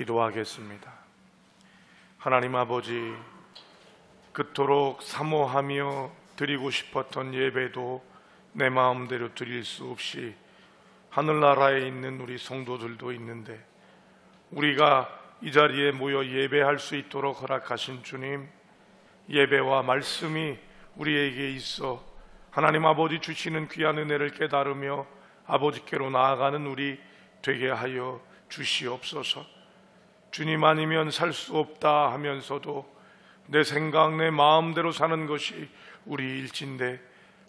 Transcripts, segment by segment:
기도하겠습니다. 하나님 아버지, 그토록 사모하며 드리고 싶었던 예배도 내 마음대로 드릴 수 없이 하늘나라에 있는 우리 성도들도 있는데, 우리가 이 자리에 모여 예배할 수 있도록 허락하신 주님, 예배와 말씀이 우리에게 있어 하나님 아버지 주시는 귀한 은혜를 깨달으며 아버지께로 나아가는 우리 되게 하여 주시옵소서. 주님 아니면 살 수 없다 하면서도 내 생각, 내 마음대로 사는 것이 우리 일진데,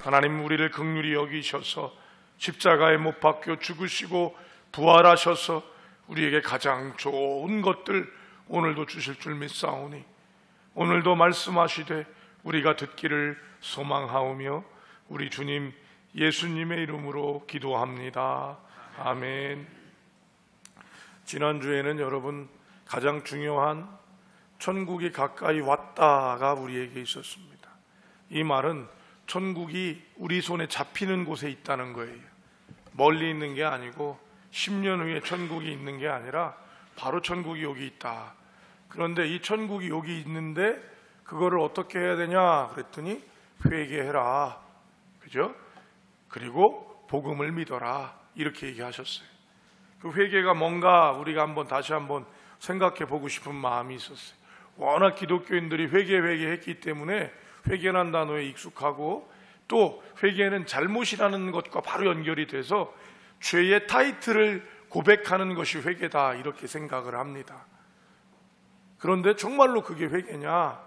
하나님 우리를 긍휼히 여기셔서 십자가에 못 박혀 죽으시고 부활하셔서 우리에게 가장 좋은 것들 오늘도 주실 줄 믿사오니, 오늘도 말씀하시되 우리가 듣기를 소망하오며 우리 주님 예수님의 이름으로 기도합니다. 아멘. 지난주에는 여러분, 가장 중요한 천국이 가까이 왔다가 우리에게 있었습니다. 이 말은 천국이 우리 손에 잡히는 곳에 있다는 거예요. 멀리 있는 게 아니고 10년 후에 천국이 있는 게 아니라 바로 천국이 여기 있다. 그런데 이 천국이 여기 있는데 그거를 어떻게 해야 되냐 그랬더니 회개해라, 그죠? 그리고 복음을 믿어라, 이렇게 얘기하셨어요. 그 회개가 뭔가 우리가 다시 한번 생각해 보고 싶은 마음이 있었어요. 워낙 기독교인들이 회개했기 때문에 회개라는 단어에 익숙하고, 또 회개는 잘못이라는 것과 바로 연결이 돼서 죄의 타이틀을 고백하는 것이 회개다, 이렇게 생각을 합니다. 그런데 정말로 그게 회개냐?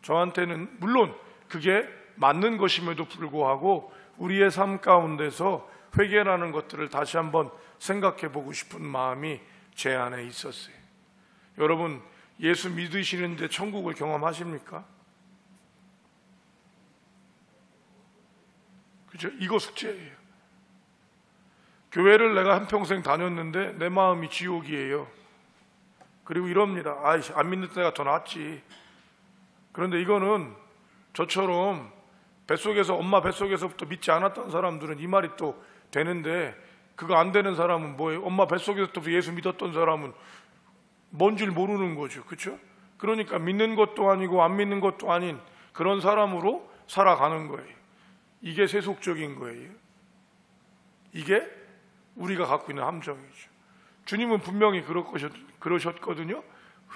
저한테는 물론 그게 맞는 것임에도 불구하고 우리의 삶 가운데서 회개라는 것들을 다시 한번 생각해 보고 싶은 마음이 제 안에 있었어요. 여러분, 예수 믿으시는데 천국을 경험하십니까? 그죠? 이거 숙제예요. 교회를 내가 한평생 다녔는데 내 마음이 지옥이에요. 그리고 이럽니다. 아이씨, 안 믿는 때가 더 낫지. 그런데 이거는 저처럼 엄마 뱃속에서부터 믿지 않았던 사람들은 이 말이 또 되는데, 그거 안 되는 사람은 뭐예요? 엄마 뱃속에서부터 예수 믿었던 사람은 뭔 줄 모르는 거죠. 그렇죠? 그러니까 믿는 것도 아니고 안 믿는 것도 아닌 그런 사람으로 살아가는 거예요. 이게 세속적인 거예요. 이게 우리가 갖고 있는 함정이죠. 주님은 분명히 그러셨거든요.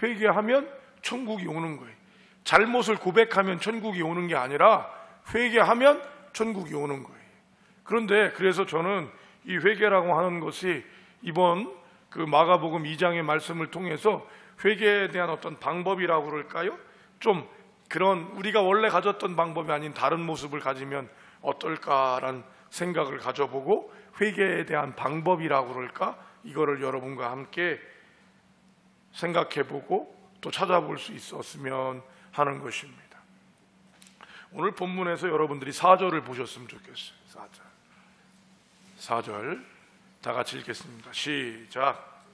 회개하면 천국이 오는 거예요. 잘못을 고백하면 천국이 오는 게 아니라 회개하면 천국이 오는 거예요. 그런데 그래서 저는 이 회개라고 하는 것이 이번 그 마가복음 2장의 말씀을 통해서 회개에 대한 어떤 방법이라고 그럴까요? 좀 그런 우리가 원래 가졌던 방법이 아닌 다른 모습을 가지면 어떨까라는 생각을 가져보고, 회개에 대한 방법이라고 그럴까? 이거를 여러분과 함께 생각해보고 또 찾아볼 수 있었으면 하는 것입니다. 오늘 본문에서 여러분들이 4절을 보셨으면 좋겠어요. 4절 다 같이 읽겠습니다. 시작.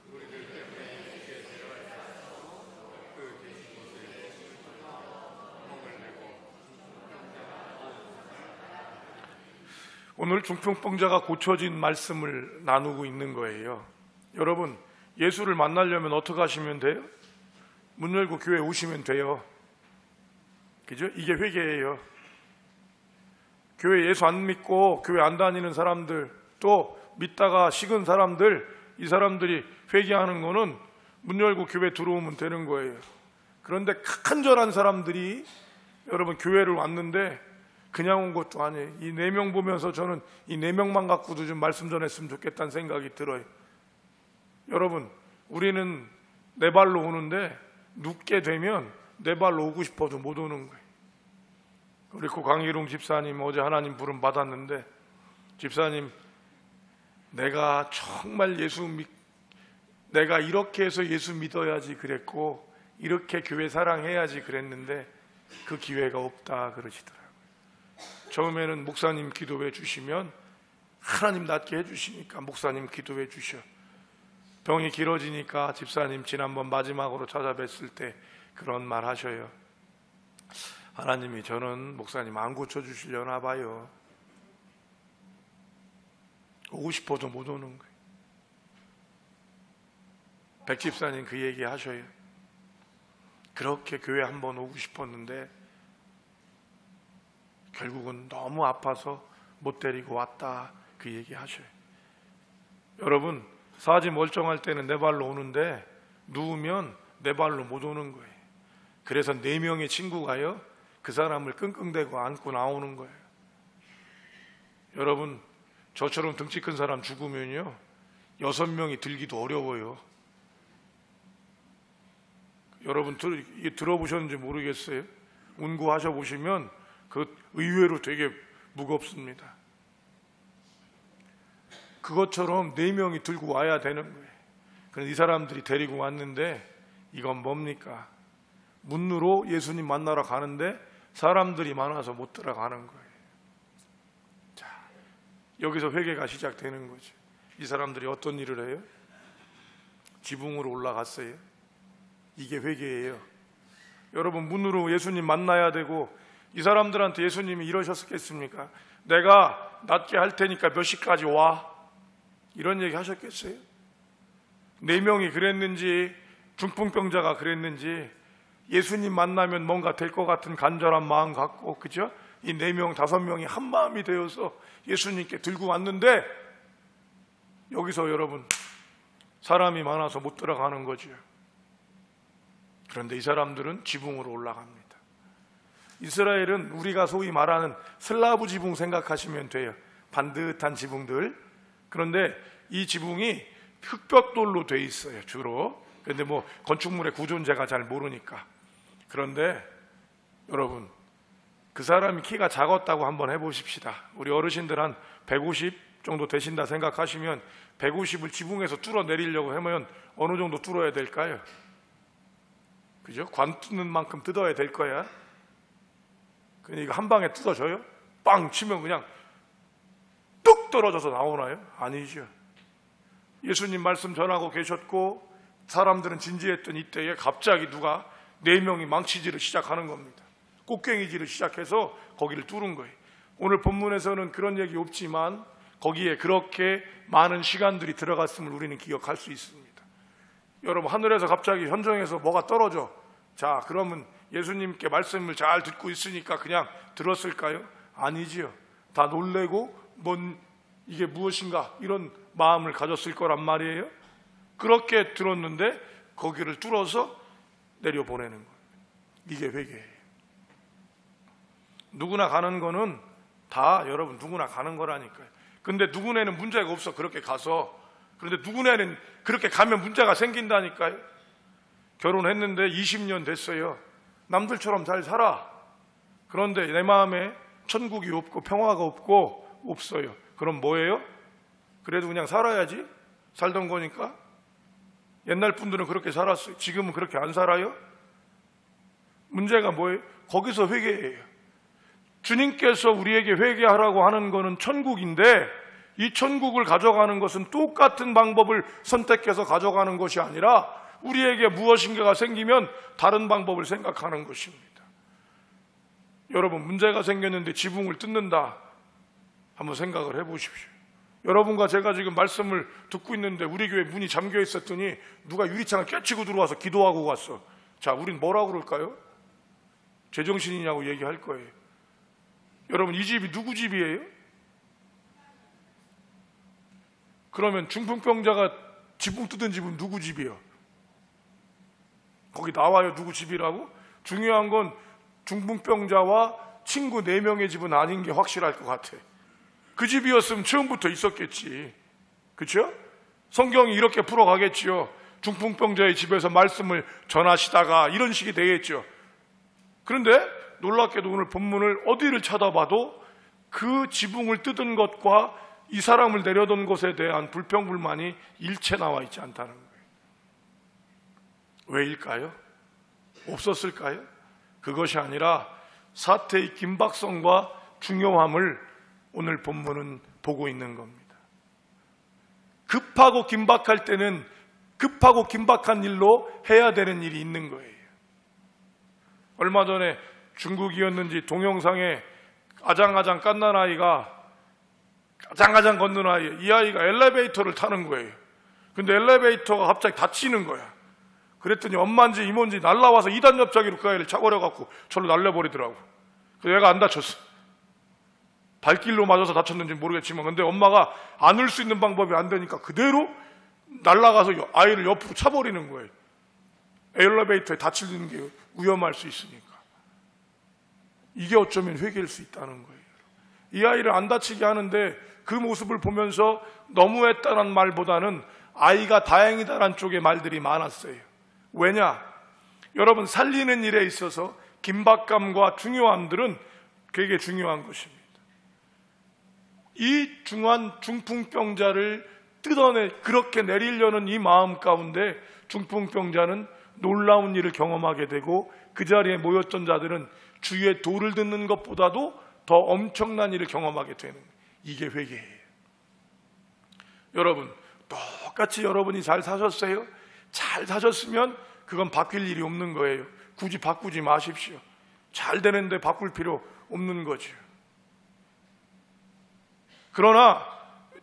오늘 중풍병자가 고쳐진 말씀을 나누고 있는 거예요. 여러분, 예수를 만나려면 어떻게 하시면 돼요? 문 열고 교회 오시면 돼요. 그죠? 이게 회개예요. 교회 예수 안 믿고 교회 안 다니는 사람들, 또 믿다가 식은 사람들, 이 사람들이 회개하는 거는 문 열고 교회 들어오면 되는 거예요. 그런데 간절한 사람들이 여러분 교회를 왔는데 그냥 온 것도 아니에요. 이 4명 보면서 저는 이 4명만 갖고도 좀 말씀 전했으면 좋겠다는 생각이 들어요. 여러분, 우리는 내 발로 오는데 눕게 되면 내 발로 오고 싶어도 못 오는 거예요. 우리 고 강희룡 집사님 어제 하나님 부름 받았는데, 집사님, 내가 정말 내가 이렇게 해서 예수 믿어야지 그랬고 이렇게 교회 사랑해야지 그랬는데 그 기회가 없다 그러시더라고요. 처음에는 목사님 기도해 주시면 하나님 낫게 해주시니까 목사님 기도해 주셔. 병이 길어지니까 집사님 지난번 마지막으로 찾아뵀을 때 그런 말 하셔요. 하나님이 저는 목사님 안 고쳐주시려나 봐요. 오고 싶어도 못 오는 거예요. 백 집사님 그 얘기 하셔요. 그렇게 교회 한번 오고 싶었는데 결국은 너무 아파서 못 데리고 왔다, 그 얘기 하셔요. 여러분, 사지 멀쩡할 때는 내 발로 오는데 누우면 내 발로 못 오는 거예요. 그래서 4명의 친구가요, 그 사람을 끙끙대고 안고 나오는 거예요. 여러분, 저처럼 등치 큰 사람 죽으면요 6명이 들기도 어려워요. 여러분 이게 들어보셨는지 모르겠어요. 운구하셔 보시면 그 의외로 되게 무겁습니다. 그것처럼 4명이 들고 와야 되는 거예요. 그런데 이 사람들이 데리고 왔는데 이건 뭡니까? 문으로 예수님 만나러 가는데 사람들이 많아서 못 들어가는 거예요. 자, 여기서 회개가 시작되는 거죠. 이 사람들이 어떤 일을 해요? 지붕으로 올라갔어요. 이게 회개예요. 여러분, 문으로 예수님 만나야 되고 이 사람들한테 예수님이 이러셨겠습니까? 내가 낫게 할 테니까 몇 시까지 와, 이런 얘기 하셨겠어요? 4명이 그랬는지 중풍병자가 그랬는지 예수님 만나면 뭔가 될 것 같은 간절한 마음 갖고, 그죠? 이 4명, 5명이 한 마음이 되어서 예수님께 들고 왔는데 여기서 여러분 사람이 많아서 못 들어가는 거죠. 그런데 이 사람들은 지붕으로 올라갑니다. 이스라엘은 우리가 소위 말하는 슬라브 지붕 생각하시면 돼요. 반듯한 지붕들. 그런데 이 지붕이 흙벽돌로 돼 있어요, 주로. 그런데 뭐 건축물의 구조는 제가 잘 모르니까. 그런데 여러분, 그 사람이 키가 작았다고 한번 해보십시다. 우리 어르신들 한 150 정도 되신다 생각하시면 150을 지붕에서 뚫어 내리려고 하면 어느 정도 뚫어야 될까요? 그죠? 관 뚫는 만큼 뜯어야 될 거야. 근데 이거 한 방에 뜯어져요? 빵 치면 그냥 뚝 떨어져서 나오나요? 아니죠. 예수님 말씀 전하고 계셨고 사람들은 진지했던 이때에 갑자기 누가 4명이 망치질을 시작하는 겁니다. 꽃갱이질을 시작해서 거기를 뚫은 거예요. 오늘 본문에서는 그런 얘기 없지만 거기에 그렇게 많은 시간들이 들어갔음을 우리는 기억할 수 있습니다. 여러분, 하늘에서 갑자기 현정에서 뭐가 떨어져. 자, 그러면 예수님께 말씀을 잘 듣고 있으니까 그냥 들었을까요? 아니지요. 다 놀래고 이게 무엇인가 이런 마음을 가졌을 거란 말이에요. 그렇게 들었는데 거기를 뚫어서 내려보내는 거예요. 이게 회개예요. 누구나 가는 거는 다 여러분 누구나 가는 거라니까요. 근데 누구네는 문제가 없어, 그렇게 가서. 그런데 누구네는 그렇게 가면 문제가 생긴다니까요. 결혼했는데 20년 됐어요. 남들처럼 잘 살아. 그런데 내 마음에 천국이 없고 평화가 없어요. 그럼 뭐예요? 그래도 그냥 살아야지. 살던 거니까. 옛날 분들은 그렇게 살았어요. 지금은 그렇게 안 살아요? 문제가 뭐예요? 거기서 회개예요. 주님께서 우리에게 회개하라고 하는 것은 천국인데 이 천국을 가져가는 것은 똑같은 방법을 선택해서 가져가는 것이 아니라 우리에게 무엇인가가 생기면 다른 방법을 생각하는 것입니다. 여러분, 문제가 생겼는데 지붕을 뜯는다, 한번 생각을 해보십시오. 여러분과 제가 지금 말씀을 듣고 있는데 우리 교회 문이 잠겨 있었더니 누가 유리창을 깨치고 들어와서 기도하고 갔어. 자, 우린 뭐라고 그럴까요? 제정신이냐고 얘기할 거예요. 여러분, 이 집이 누구 집이에요? 그러면 중풍병자가 지붕 뜯은 집은 누구 집이에요? 거기 나와요, 누구 집이라고? 중요한 건 중풍병자와 친구 4명의 집은 아닌 게 확실할 것 같아. 그 집이었으면 처음부터 있었겠지. 그렇죠? 성경이 이렇게 풀어가겠지요. 중풍병자의 집에서 말씀을 전하시다가 이런 식이 되겠죠. 그런데 놀랍게도 오늘 본문을 어디를 찾아봐도 그 지붕을 뜯은 것과 이 사람을 내려둔 것에 대한 불평불만이 일체 나와 있지 않다는 거예요. 왜일까요? 없었을까요? 그것이 아니라 사태의 긴박성과 중요함을 오늘 본문은 보고 있는 겁니다. 급하고 긴박할 때는 급하고 긴박한 일로 해야 되는 일이 있는 거예요. 얼마 전에 중국이었는지 동영상에 아장아장 깐난 아이가 아장아장 걷는 아이, 이 아이가 엘리베이터를 타는 거예요. 근데 엘리베이터가 갑자기 닫히는 거야. 그랬더니 엄마인지 이모인지 날라와서 2단 옆자기로 그 아이를 차버려갖고 저를 날려버리더라고. 그래서 얘가 안 다쳤어. 발길로 맞아서 다쳤는지 모르겠지만, 근데 엄마가 안을 수 있는 방법이 안 되니까 그대로 날아가서 아이를 옆으로 차버리는 거예요. 엘리베이터에 다치는 게 위험할 수 있으니까. 이게 어쩌면 회개일 수 있다는 거예요. 이 아이를 안 다치게 하는데 그 모습을 보면서 너무했다는 말보다는 아이가 다행이다라는 쪽의 말들이 많았어요. 왜냐? 여러분, 살리는 일에 있어서 긴박감과 중요함들은 되게 중요한 것입니다. 이 중한 중풍병자를 그렇게 내리려는 이 마음 가운데 중풍병자는 놀라운 일을 경험하게 되고, 그 자리에 모였던 자들은 주의 도를 듣는 것보다도 더 엄청난 일을 경험하게 되는, 이게 회개예요. 여러분, 똑같이 여러분이 잘 사셨어요? 잘 사셨으면 그건 바뀔 일이 없는 거예요. 굳이 바꾸지 마십시오. 잘 되는데 바꿀 필요 없는 거죠. 그러나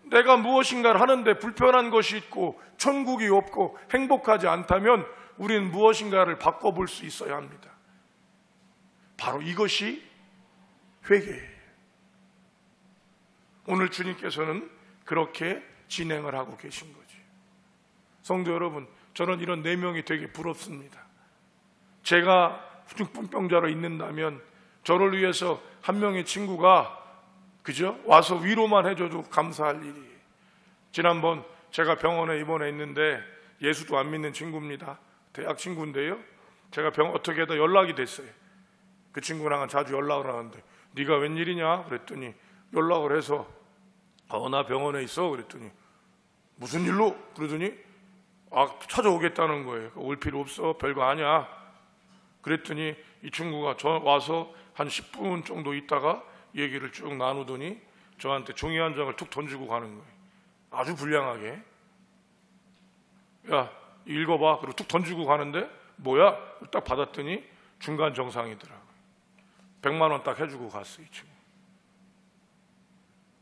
내가 무엇인가를 하는데 불편한 것이 있고 천국이 없고 행복하지 않다면 우리는 무엇인가를 바꿔볼 수 있어야 합니다. 바로 이것이 회개예요. 오늘 주님께서는 그렇게 진행을 하고 계신 거죠. 성도 여러분, 저는 이런 4명이 되게 부럽습니다. 제가 중풍병자로 있는다면 저를 위해서 한 명의 친구가 그죠? 와서 위로만 해줘도 감사할 일이에요. 지난번 제가 병원에 입원해 있는데 예수도 안 믿는 친구입니다. 대학 친구인데요. 제가 어떻게든 연락이 됐어요. 그 친구랑은 자주 연락을 하는데 네가 웬일이냐? 그랬더니 연락을 해서 나 병원에 있어. 그랬더니 무슨 일로? 그러더니 찾아오겠다는 거예요. 올 필요 없어. 별거 아니야. 그랬더니 이 친구가 와서 한 10분 정도 있다가 얘기를 쭉 나누더니 저한테 종이 한 장을 툭 던지고 가는 거예요. 아주 불량하게. 야, 읽어봐. 그리고 툭 던지고 가는데 뭐야? 딱 받았더니 중간 정상이더라고요. 100만 원 딱 해주고 갔어, 이 친구.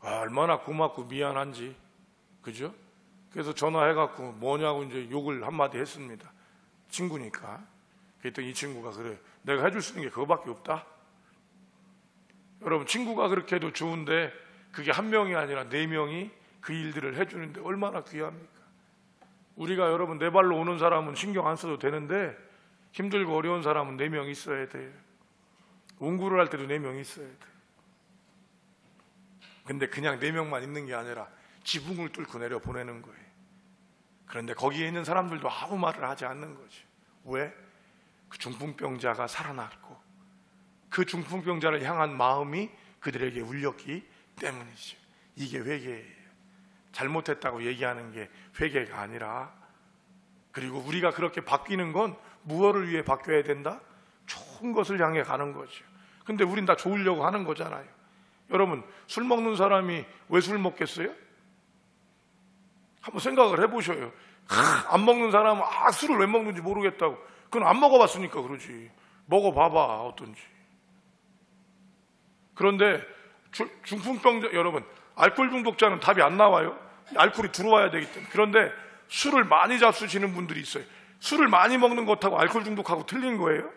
얼마나 고맙고 미안한지. 그죠? 그래서 전화해갖고 뭐냐고 이제 욕을 한마디 했습니다. 친구니까. 그랬더니 이 친구가 그래. 내가 해줄 수 있는 게 그거밖에 없다. 여러분, 친구가 그렇게 해도 좋은데 그게 한 명이 아니라 4명이 그 일들을 해주는데 얼마나 귀합니까? 우리가 여러분 4발로 오는 사람은 신경 안 써도 되는데 힘들고 어려운 사람은 4명 있어야 돼요. 운구를 할 때도 4명 있어야 돼. 근데 그냥 4명만 있는 게 아니라 지붕을 뚫고 내려 보내는 거예요. 그런데 거기에 있는 사람들도 아무 말을 하지 않는 거죠. 왜? 그 중풍병자가 살아났고 그 중풍병자를 향한 마음이 그들에게 울렸기 때문이죠. 이게 회개예요. 잘못했다고 얘기하는 게 회개가 아니라, 그리고 우리가 그렇게 바뀌는 건 무엇을 위해 바뀌어야 된다? 좋은 것을 향해 가는 거죠. 근데 우린 다 좋으려고 하는 거잖아요. 여러분, 술 먹는 사람이 왜 술 먹겠어요? 한번 생각을 해보셔요. 안 먹는 사람은 술을 왜 먹는지 모르겠다고. 그건 안 먹어봤으니까 그러지. 먹어봐봐 어떤지. 그런데 중풍병자, 여러분, 알코올 중독자는 답이 안 나와요. 알코올이 들어와야 되기 때문에. 그런데 술을 많이 잡수시는 분들이 있어요. 술을 많이 먹는 것하고 알코올 중독하고 틀린 거예요.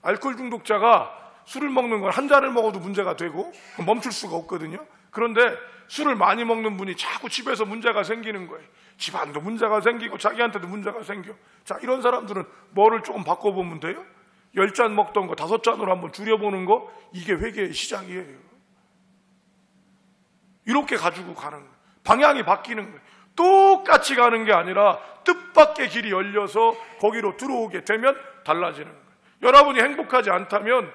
알코올 중독자가 술을 먹는 건 한 잔을 먹어도 문제가 되고 멈출 수가 없거든요. 그런데 술을 많이 먹는 분이 자꾸 집에서 문제가 생기는 거예요. 집안도 문제가 생기고 자기한테도 문제가 생겨. 자, 이런 사람들은 뭐를 조금 바꿔보면 돼요? 10잔 먹던 거 5잔으로 한번 줄여보는 거, 이게 회개의 시작이에요. 이렇게 가지고 가는 거예요. 방향이 바뀌는 거예요. 똑같이 가는 게 아니라 뜻밖의 길이 열려서 거기로 들어오게 되면 달라지는 거예요. 여러분이 행복하지 않다면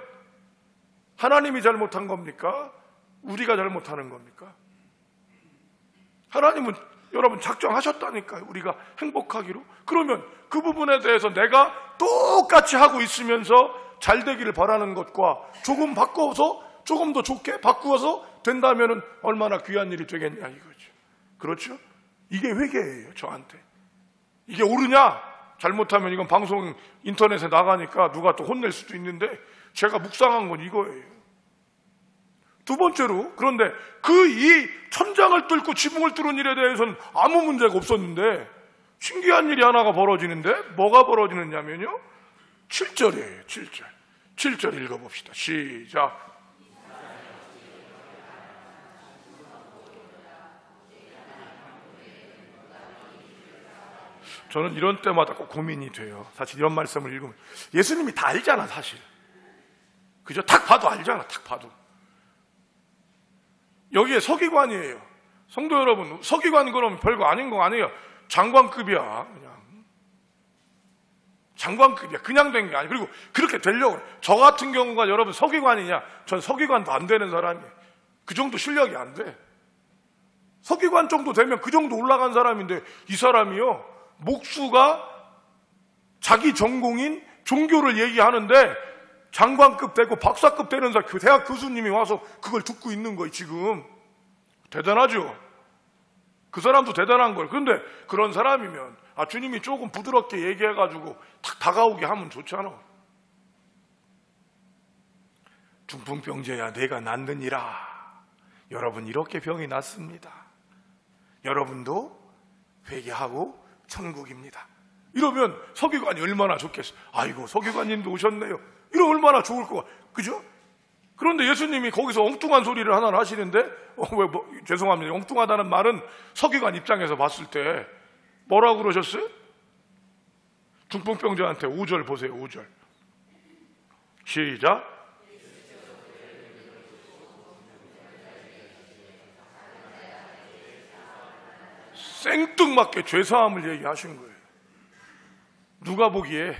하나님이 잘못한 겁니까? 우리가 잘못하는 겁니까? 하나님은 여러분 작정하셨다니까요. 우리가 행복하기로. 그러면 그 부분에 대해서 내가 똑같이 하고 있으면서 잘 되기를 바라는 것과 조금 바꿔서 조금 더 좋게 바꾸어서 된다면 얼마나 귀한 일이 되겠냐 이거죠. 그렇죠? 이게 회개예요. 저한테. 이게 옳으냐? 잘못하면 이건 방송 인터넷에 나가니까 누가 또 혼낼 수도 있는데 제가 묵상한 건 이거예요. 두 번째로, 그런데 그 이 천장을 뚫고 지붕을 뚫은 일에 대해서는 아무 문제가 없었는데 신기한 일이 하나가 벌어지는데 뭐가 벌어지느냐면요, 7절이에요. 7절 읽어봅시다. 시작. 저는 이런 때마다 꼭 고민이 돼요. 사실 이런 말씀을 읽으면 예수님이 다 알잖아, 사실. 그죠? 딱 봐도 알잖아, 딱 봐도. 여기에 서기관이에요. 성도 여러분, 서기관 그러면 별거 아닌 거 아니에요. 장관급이야, 그냥. 장관급이야. 그냥 된 게 아니고. 그리고 그렇게 되려고 그래. 저 같은 경우가 여러분 서기관이냐? 전 서기관도 안 되는 사람이에요. 그 정도 실력이 안 돼. 서기관 정도 되면 그 정도 올라간 사람인데, 이 사람이요, 목수가 자기 전공인 종교를 얘기하는데 장관급 되고 박사급 되는 사람, 대학 교수님이 와서 그걸 듣고 있는 거예요. 지금 대단하죠. 그 사람도 대단한 거예요. 그런데 그런 사람이면 주님이 조금 부드럽게 얘기해가지고 탁 다가오게 하면 좋잖아. 중풍병자야 내가 낫느니라. 여러분, 이렇게 병이 낫습니다. 여러분도 회개하고 천국입니다. 이러면 서기관이 얼마나 좋겠어요. 아이고, 서기관님도 오셨네요. 이러면 얼마나 좋을 거야. 그죠? 그런데 예수님이 거기서 엉뚱한 소리를 하나 하시는데, 죄송합니다. 엉뚱하다는 말은 서기관 입장에서 봤을 때 뭐라고 그러셨어요? 중풍병자한테 5절 보세요. 5절. 시작. 생뚱맞게 죄사함을 얘기하신 거예요. 누가 보기에?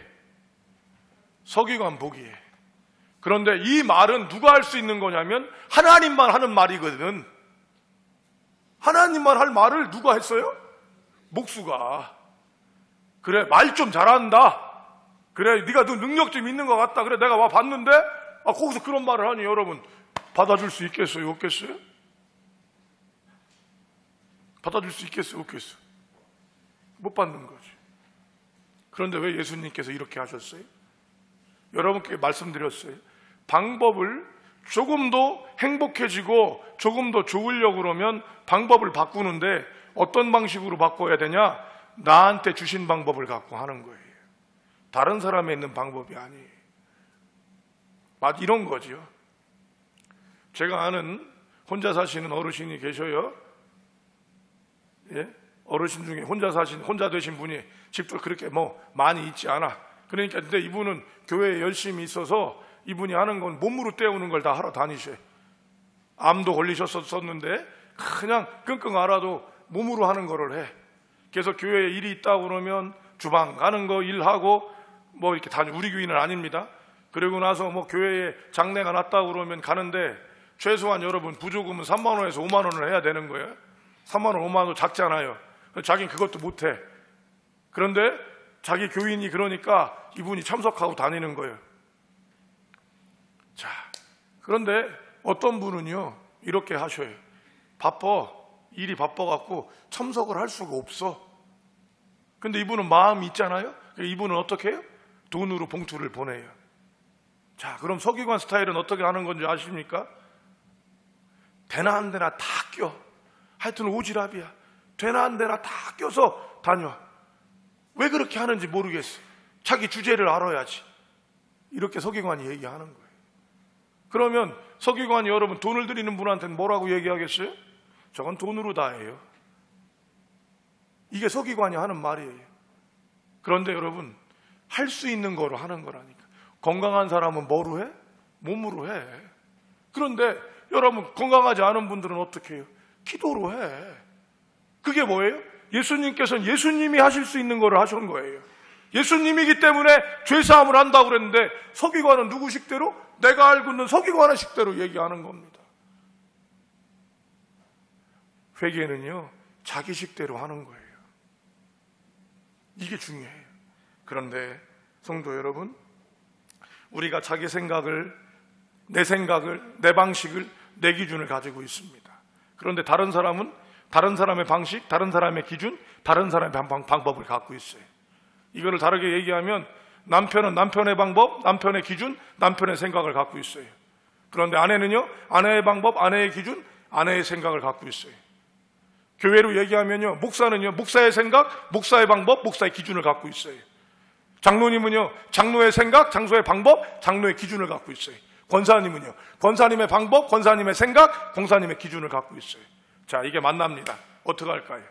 서기관 보기에. 그런데 이 말은 누가 할 수 있는 거냐면 하나님만 하는 말이거든. 하나님만 할 말을 누가 했어요? 목수가. 그래, 말 좀 잘한다. 그래, 네가 능력 좀 있는 것 같다. 그래, 내가 와 봤는데 거기서 그런 말을 하니 여러분 받아줄 수 있겠어요? 없겠어요? 받아줄 수 있겠어요? 없겠어요? 못 받는 거지. 그런데 왜 예수님께서 이렇게 하셨어요? 여러분께 말씀드렸어요. 방법을 조금 더 행복해지고 조금 더 좋으려고 그러면 방법을 바꾸는데 어떤 방식으로 바꿔야 되냐? 나한테 주신 방법을 갖고 하는 거예요. 다른 사람에 있는 방법이 아니에요. 이런 거죠. 제가 아는 혼자 사시는 어르신이 계셔요. 예? 어르신 중에 혼자 되신 분이 집도 그렇게 많이 있지 않아. 그러니까 근데 이분은 교회에 열심히 있어서 이분이 하는 건 몸으로 때우는 걸 다 하러 다니셔요. 암도 걸리셨었는데 그냥 끙끙 앓아도 몸으로 하는 거를 해. 그래서 교회에 일이 있다고 그러면 주방 가는 거 일하고 이렇게 다니. 우리 교인은 아닙니다. 그리고 나서 교회에 장례가 났다고 그러면 가는데 최소한 여러분 부조금은 3만 원에서 5만 원을 해야 되는 거예요. 3만 원, 5만 원 작잖아요. 자기는 그것도 못해. 그런데 자기 교인이 그러니까 이분이 참석하고 다니는 거예요. 자, 그런데 어떤 분은요 이렇게 하셔요. 일이 바빠갖고 참석을 할 수가 없어. 근데 이분은 마음이 있잖아요. 이분은 어떻게 해요? 돈으로 봉투를 보내요. 자, 그럼 서기관 스타일은 어떻게 하는 건지 아십니까? 되나 안 되나 다 껴. 하여튼 오지랖이야. 되나 안 되나 다 껴서 다녀. 왜 그렇게 하는지 모르겠어. 자기 주제를 알아야지. 이렇게 서기관이 얘기하는 거예요. 그러면 서기관이 여러분 돈을 드리는 분한테는 뭐라고 얘기하겠어요? 저건 돈으로 다 해요. 이게 서기관이 하는 말이에요. 그런데 여러분 할 수 있는 거로 하는 거라니까. 건강한 사람은 뭐로 해? 몸으로 해. 그런데 여러분 건강하지 않은 분들은 어떻게 해요? 기도로 해. 그게 뭐예요? 예수님께서는 예수님이 하실 수 있는 거를 하신 거예요. 예수님이기 때문에 죄사함을 한다고 그랬는데 서기관은 누구 식대로? 내가 알고 있는 서기관의 식대로 얘기하는 겁니다. 회개는요 자기 식대로 하는 거예요. 이게 중요해요. 그런데 성도 여러분, 우리가 자기 생각을, 내 방식을, 내 기준을 가지고 있습니다. 그런데 다른 사람은 다른 사람의 방식, 다른 사람의 기준, 다른 사람의 방법을 갖고 있어요. 이거를 다르게 얘기하면 남편은 남편의 방법, 남편의 기준, 남편의 생각을 갖고 있어요. 그런데 아내는요, 아내의 방법, 아내의 기준, 아내의 생각을 갖고 있어요. 교회로 얘기하면요, 목사는요, 목사의 생각, 목사의 방법, 목사의 기준을 갖고 있어요. 장로님은요, 장로의 생각, 장로의 방법, 장로의 기준을 갖고 있어요. 권사님은요, 권사님의 방법, 권사님의 생각, 권사님의 기준을 갖고 있어요. 자, 이게 만납니다. 어떻게 할까요?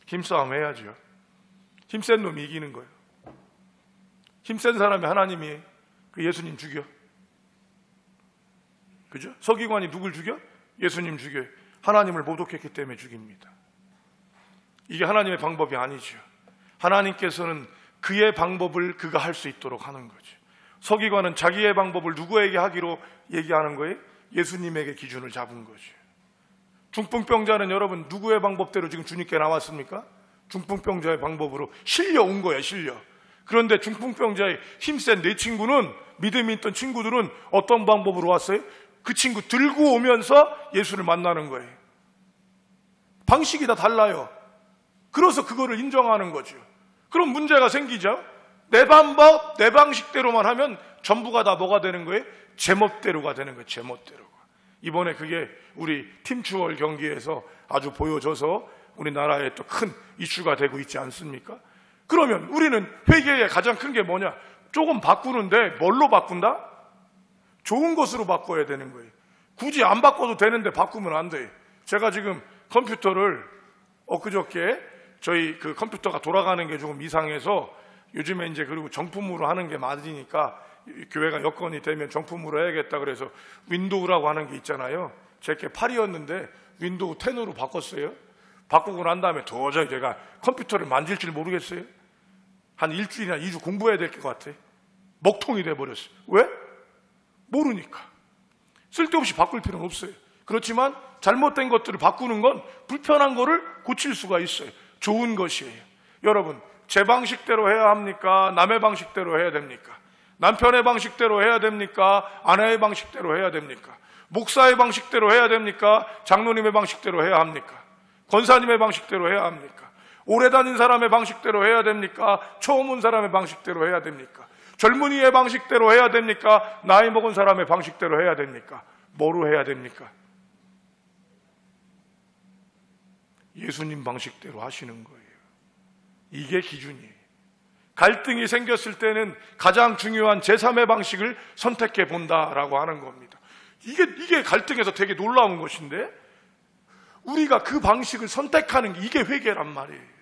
힘싸움 해야죠. 힘센 놈이 이기는 거예요. 힘센 사람이 하나님이 그 예수님 죽여. 그죠? 서기관이 누굴 죽여? 예수님 죽여요. 하나님을 모독했기 때문에 죽입니다. 이게 하나님의 방법이 아니죠. 하나님께서는 그의 방법을 그가 할 수 있도록 하는 거죠. 서기관은 자기의 방법을 누구에게 하기로 얘기하는 거예요? 예수님에게 기준을 잡은 거죠. 중풍병자는 여러분 누구의 방법대로 지금 주님께 나왔습니까? 중풍병자의 방법으로 실려온 거예요. 실려. 그런데 중풍병자의 힘센 내 친구는, 믿음이 있던 친구들은 어떤 방법으로 왔어요? 그 친구 들고 오면서 예수를 만나는 거예요. 방식이 다 달라요. 그래서 그거를 인정하는 거죠. 그럼 문제가 생기죠. 내 방법, 내 방식대로만 하면 전부가 다 뭐가 되는 거예요? 제멋대로가 되는 거예요. 제멋대로가. 이번에 그게 우리 팀추월 경기에서 아주 보여져서 우리나라에 또 큰 이슈가 되고 있지 않습니까? 그러면 우리는 회개의 가장 큰 게 뭐냐? 조금 바꾸는데 뭘로 바꾼다? 좋은 것으로 바꿔야 되는 거예요. 굳이 안 바꿔도 되는데 바꾸면 안 돼요. 제가 지금 컴퓨터를 엊그저께 저희 그 컴퓨터가 돌아가는 게 조금 이상해서 요즘에 이제 그리고 정품으로 하는 게 맞으니까 교회가 여건이 되면 정품으로 해야겠다 그래서 윈도우라고 하는 게 있잖아요. 제게 8이었는데 윈도우 10으로 바꿨어요. 바꾸고 난 다음에 도저히 제가 컴퓨터를 만질 줄 모르겠어요. 한 일주일이나 2주 공부해야 될 것 같아. 먹통이 돼버렸어요. 왜? 모르니까. 쓸데없이 바꿀 필요는 없어요. 그렇지만 잘못된 것들을 바꾸는 건 불편한 거를 고칠 수가 있어요. 좋은 것이에요. 여러분, 제 방식대로 해야 합니까? 남의 방식대로 해야 됩니까? 남편의 방식대로 해야 됩니까? 아내의 방식대로 해야 됩니까? 목사의 방식대로 해야 됩니까? 장로님의 방식대로 해야 합니까? 권사님의 방식대로 해야 합니까? 오래 다닌 사람의 방식대로 해야 됩니까? 처음 온 사람의 방식대로 해야 됩니까? 젊은이의 방식대로 해야 됩니까? 나이 먹은 사람의 방식대로 해야 됩니까? 뭐로 해야 됩니까? 예수님 방식대로 하시는 거예요. 이게 기준이에요. 갈등이 생겼을 때는 가장 중요한 제3의 방식을 선택해 본다라고 하는 겁니다. 이게 갈등에서 되게 놀라운 것인데 우리가 그 방식을 선택하는 게 이게 회개란 말이에요.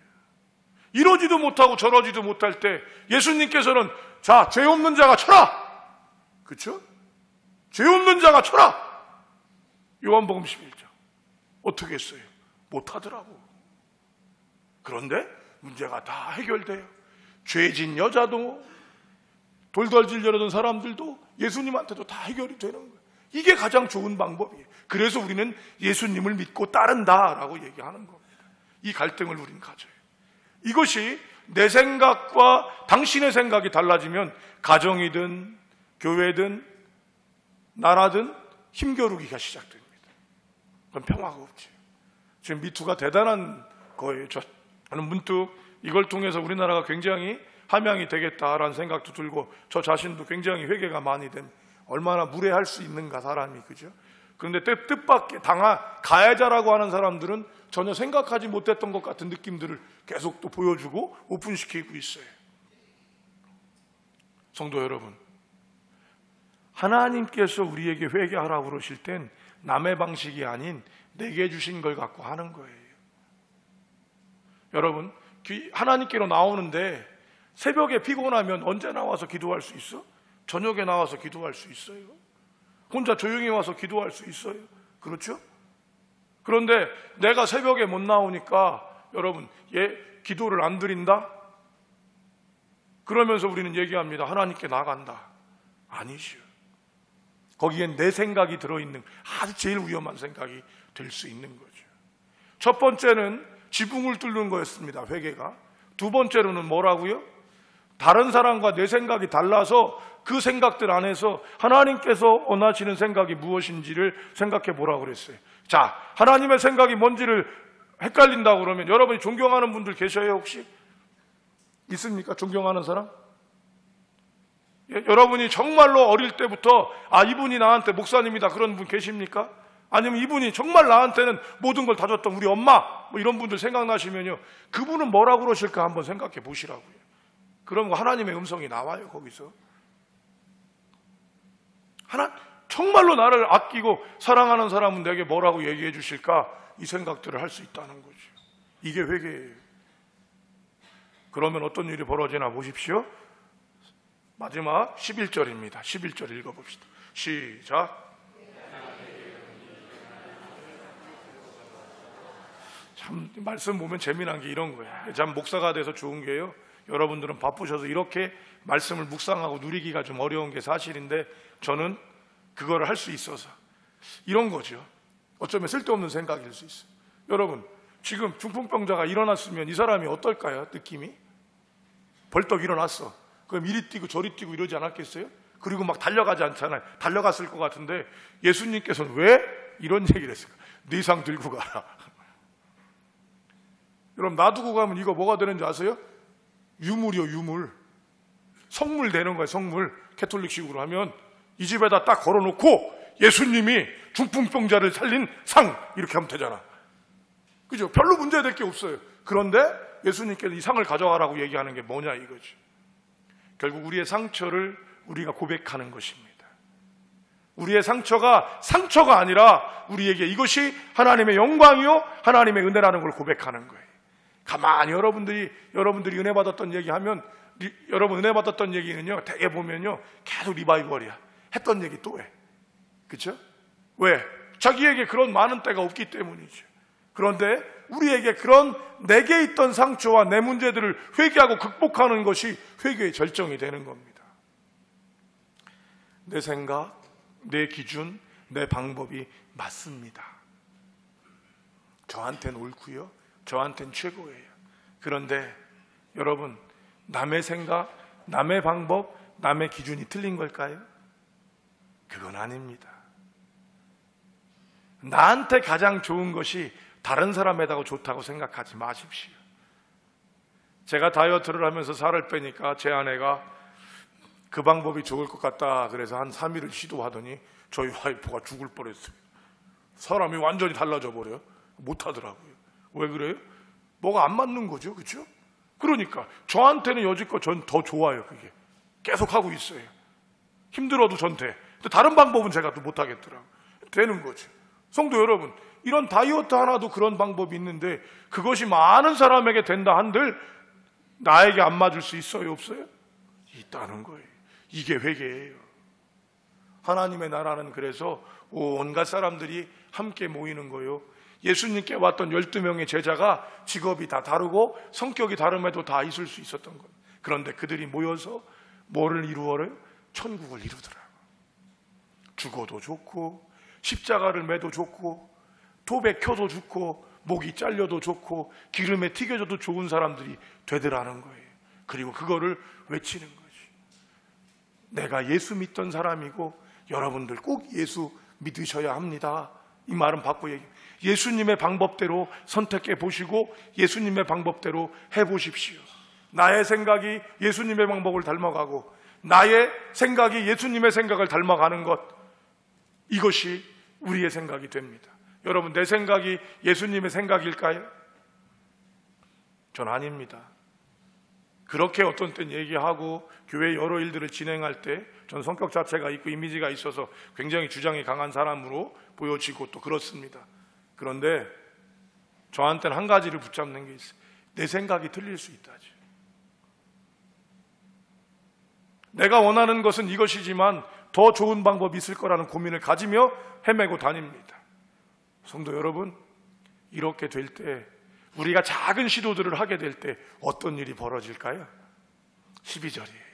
이러지도 못하고 저러지도 못할 때 예수님께서는 자, 죄 없는 자가 쳐라! 그렇죠? 죄 없는 자가 쳐라! 요한복음 11장. 어떻게 했어요? 못하더라고. 그런데 문제가 다 해결돼요. 죄진 여자도 돌덜질 여려던 사람들도 예수님한테도 다 해결이 되는 거예요. 이게 가장 좋은 방법이에요. 그래서 우리는 예수님을 믿고 따른다라고 얘기하는 겁니다. 이 갈등을 우리는 가져요. 이것이 내 생각과 당신의 생각이 달라지면 가정이든 교회든 나라든 힘겨루기가 시작됩니다. 그럼 평화가 없지. 지금 미투가 대단한 거예요. 저는 문득 이걸 통해서 우리나라가 굉장히 함양이 되겠다라는 생각도 들고 저 자신도 굉장히 회개가 많이 된 얼마나 무례할 수 있는가 사람이, 그죠? 그런데 뜻밖의 가해자라고 하는 사람들은 전혀 생각하지 못했던 것 같은 느낌들을 계속 또 보여주고 오픈시키고 있어요. 성도 여러분, 하나님께서 우리에게 회개하라고 그러실 땐 남의 방식이 아닌 내게 주신 걸 갖고 하는 거예요. 여러분, 하나님께로 나오는데 새벽에 피곤하면 언제 나와서 기도할 수 있어? 저녁에 나와서 기도할 수 있어요. 혼자 조용히 와서 기도할 수 있어요. 그렇죠? 그런데 내가 새벽에 못 나오니까 여러분, 기도를 안 드린다? 그러면서 우리는 얘기합니다. 하나님께 나간다. 아니죠. 거기엔 내 생각이 들어있는 아주 제일 위험한 생각이 될 수 있는 거죠. 첫 번째는 지붕을 뚫는 거였습니다. 회개가. 두 번째로는 뭐라고요? 다른 사람과 내 생각이 달라서 그 생각들 안에서 하나님께서 원하시는 생각이 무엇인지를 생각해 보라고 그랬어요. 자, 하나님의 생각이 뭔지를 헷갈린다고 그러면 여러분이 존경하는 분들 계셔요? 혹시? 있습니까? 존경하는 사람? 여러분이 정말로 어릴 때부터 이분이 나한테 목사님이다 그런 분 계십니까? 아니면 이분이 정말 나한테는 모든 걸 다 줬던 우리 엄마, 뭐 이런 분들 생각나시면요, 그분은 뭐라고 그러실까 한번 생각해 보시라고요. 그럼 하나님의 음성이 나와요. 거기서 정말로 나를 아끼고 사랑하는 사람은 내게 뭐라고 얘기해 주실까, 이 생각들을 할 수 있다는 거죠. 이게 회개예요. 그러면 어떤 일이 벌어지나 보십시오. 마지막 11절입니다. 11절 읽어봅시다. 시작. 참 말씀 보면 재미난 게 이런 거예요. 참 목사가 돼서 좋은 게요, 여러분들은 바쁘셔서 이렇게 말씀을 묵상하고 누리기가 좀 어려운 게 사실인데, 저는 그거를 할 수 있어서 이런 거죠. 어쩌면 쓸데없는 생각일 수 있어요. 여러분, 지금 중풍병자가 일어났으면 이 사람이 어떨까요? 느낌이 벌떡 일어났어. 그럼 이리 뛰고 저리 뛰고 이러지 않았겠어요? 그리고 막 달려가지 않잖아요. 달려갔을 것 같은데 예수님께서는 왜 이런 얘기를 했을까? 네 상 들고 가라. 여러분, 놔두고 가면 이거 뭐가 되는지 아세요? 유물이요, 유물. 성물 되는 거예요, 성물. 캐톨릭식으로 하면 이 집에다 딱 걸어놓고 예수님이 중풍병자를 살린 상, 이렇게 하면 되잖아. 그죠? 별로 문제될 게 없어요. 그런데 예수님께서 이 상을 가져가라고 얘기하는 게 뭐냐 이거지. 결국 우리의 상처를 우리가 고백하는 것입니다. 우리의 상처가 아니라 우리에게 이것이 하나님의 영광이요 하나님의 은혜라는 걸 고백하는 거예요. 가만히 여러분들이 은혜 받았던 얘기하면, 여러분 은혜 받았던 얘기는요, 대개 보면요 계속 리바이벌이야. 했던 얘기 또 해. 그렇죠? 왜? 자기에게 그런 많은 때가 없기 때문이죠. 그런데 우리에게 그런 내게 있던 상처와 내 문제들을 회개하고 극복하는 것이 회개의 절정이 되는 겁니다. 내 생각, 내 기준, 내 방법이 맞습니다. 저한테는 옳고요, 저한테는 최고예요. 그런데 여러분, 남의 생각, 남의 방법, 남의 기준이 틀린 걸까요? 그건 아닙니다. 나한테 가장 좋은 것이 다른 사람에다가 좋다고 생각하지 마십시오. 제가 다이어트를 하면서 살을 빼니까 제 아내가 그 방법이 좋을 것 같다 그래서 한 3일을 시도하더니 저희 와이프가 죽을 뻔했어요. 사람이 완전히 달라져 버려요. 못하더라고요. 왜 그래요? 뭐가 안 맞는 거죠, 그렇죠? 그러니까 저한테는 여지껏 전 더 좋아요. 그게 계속 하고 있어요. 힘들어도 전 돼. 근데 다른 방법은 제가 또 못하겠더라고요. 되는 거죠. 성도 여러분, 이런 다이어트 하나도 그런 방법이 있는데 그것이 많은 사람에게 된다 한들 나에게 안 맞을 수 있어요, 없어요? 있다는 거예요. 이게 회개예요. 하나님의 나라는 그래서 온갖 사람들이 함께 모이는 거예요. 예수님께 왔던 12명의 제자가 직업이 다 다르고 성격이 다름에도 다 있을 수 있었던 것. 그런데 그들이 모여서 뭐를 이루어요? 천국을 이루더라고요. 죽어도 좋고 십자가를 매도 좋고 도배 켜도 좋고 목이 잘려도 좋고 기름에 튀겨져도 좋은 사람들이 되더라는 거예요. 그리고 그거를 외치는 거지. 내가 예수 믿던 사람이고 여러분들 꼭 예수 믿으셔야 합니다. 이 말은 바꿔 얘기해요. 예수님의 방법대로 선택해 보시고 예수님의 방법대로 해보십시오. 나의 생각이 예수님의 방법을 닮아가고 나의 생각이 예수님의 생각을 닮아가는 것, 이것이 우리의 생각이 됩니다. 여러분, 내 생각이 예수님의 생각일까요? 전 아닙니다. 그렇게 어떤 땐 얘기하고 교회 여러 일들을 진행할 때 전 성격 자체가 있고 이미지가 있어서 굉장히 주장이 강한 사람으로 보여지고 또 그렇습니다. 그런데 저한테는 한 가지를 붙잡는 게 있어요. 내 생각이 틀릴 수 있다죠. 내가 원하는 것은 이것이지만 더 좋은 방법이 있을 거라는 고민을 가지며 헤매고 다닙니다. 성도 여러분, 이렇게 될 때 우리가 작은 시도들을 하게 될 때 어떤 일이 벌어질까요? 12절이에요.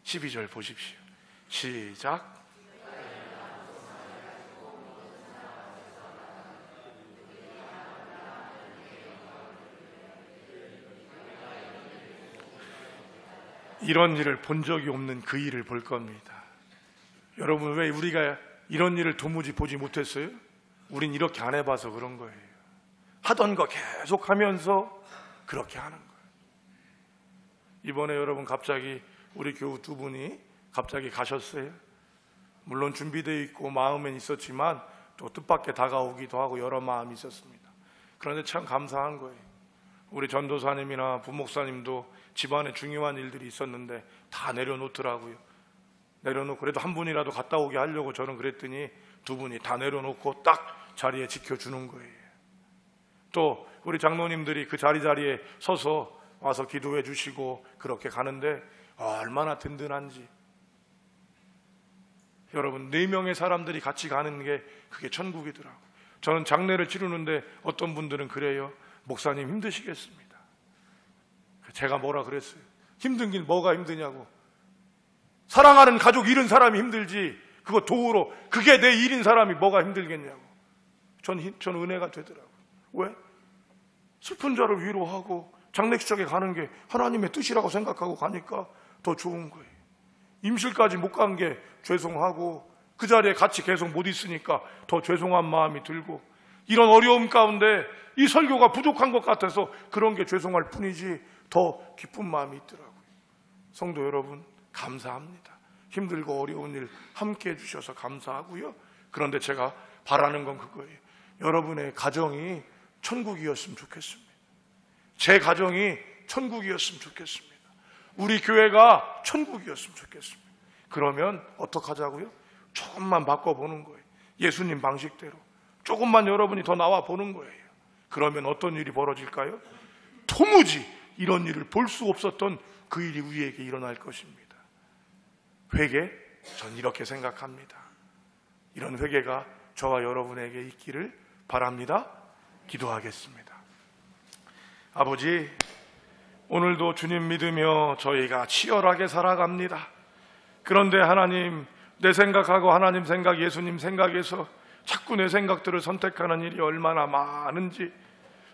12절 보십시오. 시작. 이런 일을 본 적이 없는 그 일을 볼 겁니다. 여러분, 왜 우리가 이런 일을 도무지 보지 못했어요? 우린 이렇게 안 해봐서 그런 거예요. 하던 거 계속 하면서 그렇게 하는 거예요. 이번에 여러분 갑자기 우리 교우 두 분이 갑자기 가셨어요. 물론 준비되어 있고 마음엔 있었지만 또 뜻밖의 다가오기도 하고 여러 마음이 있었습니다. 그런데 참 감사한 거예요. 우리 전도사님이나 부목사님도 집안에 중요한 일들이 있었는데 다 내려놓더라고요. 내려놓고 그래도 한 분이라도 갔다 오게 하려고 저는 그랬더니 두 분이 다 내려놓고 딱 자리에 지켜주는 거예요. 또 우리 장로님들이 그 자리에 서서 와서 기도해 주시고 그렇게 가는데 얼마나 든든한지. 여러분, 4명의 사람들이 같이 가는 게 그게 천국이더라고요. 저는 장례를 치르는데 어떤 분들은 그래요. 목사님 힘드시겠습니다. 제가 뭐라 그랬어요. 힘든 길 뭐가 힘드냐고. 사랑하는 가족 잃은 사람이 힘들지 그거 도우러 그게 내 일인 사람이 뭐가 힘들겠냐고. 전 은혜가 되더라고요. 왜? 슬픈 자를 위로하고 장례식장에 가는 게 하나님의 뜻이라고 생각하고 가니까 더 좋은 거예요. 임실까지 못 간 게 죄송하고 그 자리에 같이 계속 못 있으니까 더 죄송한 마음이 들고, 이런 어려움 가운데 이 설교가 부족한 것 같아서 그런 게 죄송할 뿐이지 더 기쁜 마음이 있더라고요. 성도 여러분, 감사합니다. 힘들고 어려운 일 함께 해주셔서 감사하고요. 그런데 제가 바라는 건 그거예요. 여러분의 가정이 천국이었으면 좋겠습니다. 제 가정이 천국이었으면 좋겠습니다. 우리 교회가 천국이었으면 좋겠습니다. 그러면 어떡하자고요? 조금만 바꿔보는 거예요. 예수님 방식대로 조금만 여러분이 더 나와 보는 거예요. 그러면 어떤 일이 벌어질까요? 도무지 이런 일을 볼 수 없었던 그 일이 우리에게 일어날 것입니다. 회개, 전 이렇게 생각합니다. 이런 회개가 저와 여러분에게 있기를 바랍니다. 기도하겠습니다. 아버지, 오늘도 주님 믿으며 저희가 치열하게 살아갑니다. 그런데 하나님, 내 생각하고 하나님 생각, 예수님 생각에서 자꾸 내 생각들을 선택하는 일이 얼마나 많은지,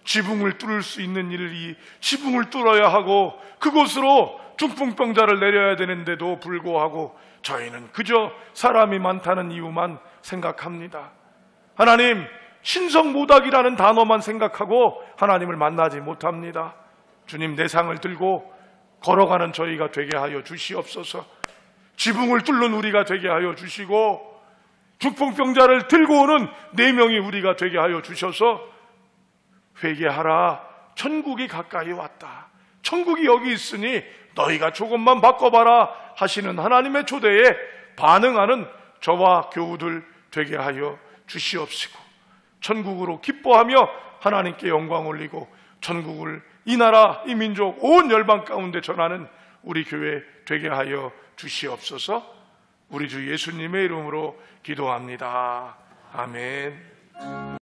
지붕을 뚫을 수 있는 일이 지붕을 뚫어야 하고 그곳으로 중풍병자를 내려야 되는데도 불구하고 저희는 그저 사람이 많다는 이유만 생각합니다. 하나님, 신성모닥이라는 단어만 생각하고 하나님을 만나지 못합니다. 주님, 내 상을 들고 걸어가는 저희가 되게 하여 주시옵소서. 지붕을 뚫는 우리가 되게 하여 주시고 중풍병자를 들고 오는 4명이 우리가 되게 하여 주셔서 회개하라, 천국이 가까이 왔다, 천국이 여기 있으니 너희가 조금만 바꿔봐라 하시는 하나님의 초대에 반응하는 저와 교우들 되게 하여 주시옵시고, 천국으로 기뻐하며 하나님께 영광 올리고 천국을 이 나라, 이 민족, 온 열방 가운데 전하는 우리 교회 되게 하여 주시옵소서. 우리 주 예수님의 이름으로 기도합니다. 아멘.